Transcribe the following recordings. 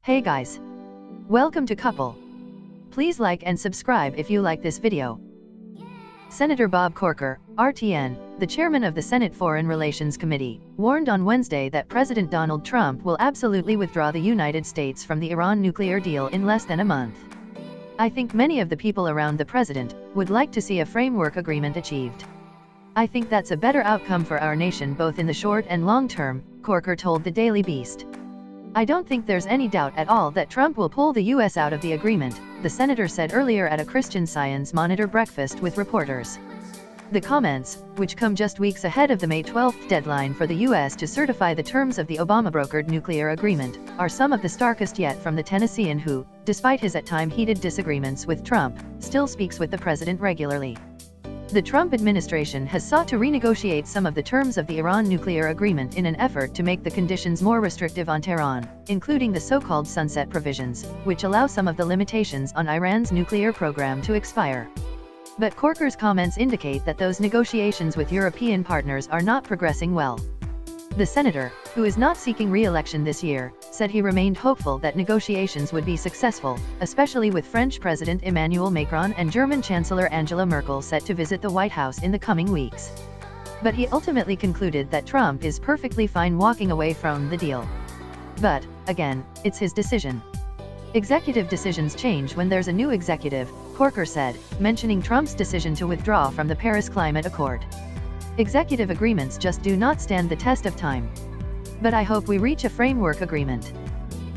Hey guys! Welcome to Couple. Please like and subscribe if you like this video. Senator Bob Corker, RTN, the chairman of the Senate Foreign Relations Committee, warned on Wednesday that President Donald Trump will absolutely withdraw the United States from the Iran nuclear deal in less than a month. I think many of the people around the president would like to see a framework agreement achieved. I think that's a better outcome for our nation both in the short and long term, Corker told the Daily Beast. I don't think there's any doubt at all that Trump will pull the U.S. out of the agreement, the senator said earlier at a Christian Science Monitor breakfast with reporters. The comments, which come just weeks ahead of the May 12 deadline for the U.S. to certify the terms of the Obama-brokered nuclear agreement, are some of the starkest yet from the Tennessean who, despite his at times heated disagreements with Trump, still speaks with the president regularly. The Trump administration has sought to renegotiate some of the terms of the Iran nuclear agreement in an effort to make the conditions more restrictive on Tehran, including the so-called sunset provisions, which allow some of the limitations on Iran's nuclear program to expire. But Corker's comments indicate that those negotiations with European partners are not progressing well. The senator, who is not seeking re-election this year, said he remained hopeful that negotiations would be successful, especially with French President Emmanuel Macron and German Chancellor Angela Merkel set to visit the White House in the coming weeks. But he ultimately concluded that Trump is perfectly fine walking away from the deal. But, again, it's his decision. Executive decisions change when there's a new executive, Corker said, mentioning Trump's decision to withdraw from the Paris Climate Accord. Executive agreements just do not stand the test of time. But I hope we reach a framework agreement.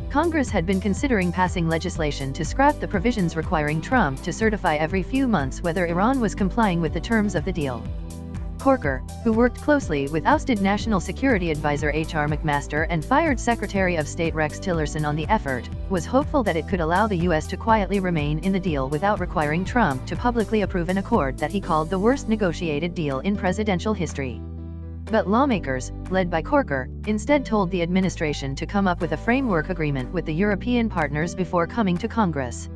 Congress had been considering passing legislation to scrap the provisions requiring Trump to certify every few months whether Iran was complying with the terms of the deal. Corker, who worked closely with ousted National Security Advisor H.R. McMaster and fired Secretary of State Rex Tillerson on the effort, was hopeful that it could allow the U.S. to quietly remain in the deal without requiring Trump to publicly approve an accord that he called the worst negotiated deal in presidential history. But lawmakers, led by Corker, instead told the administration to come up with a framework agreement with the European partners before coming to Congress.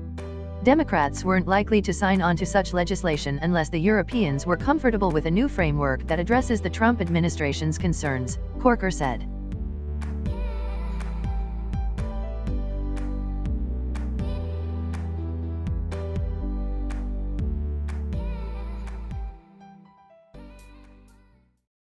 Democrats weren't likely to sign on to such legislation unless the Europeans were comfortable with a new framework that addresses the Trump administration's concerns, Corker said.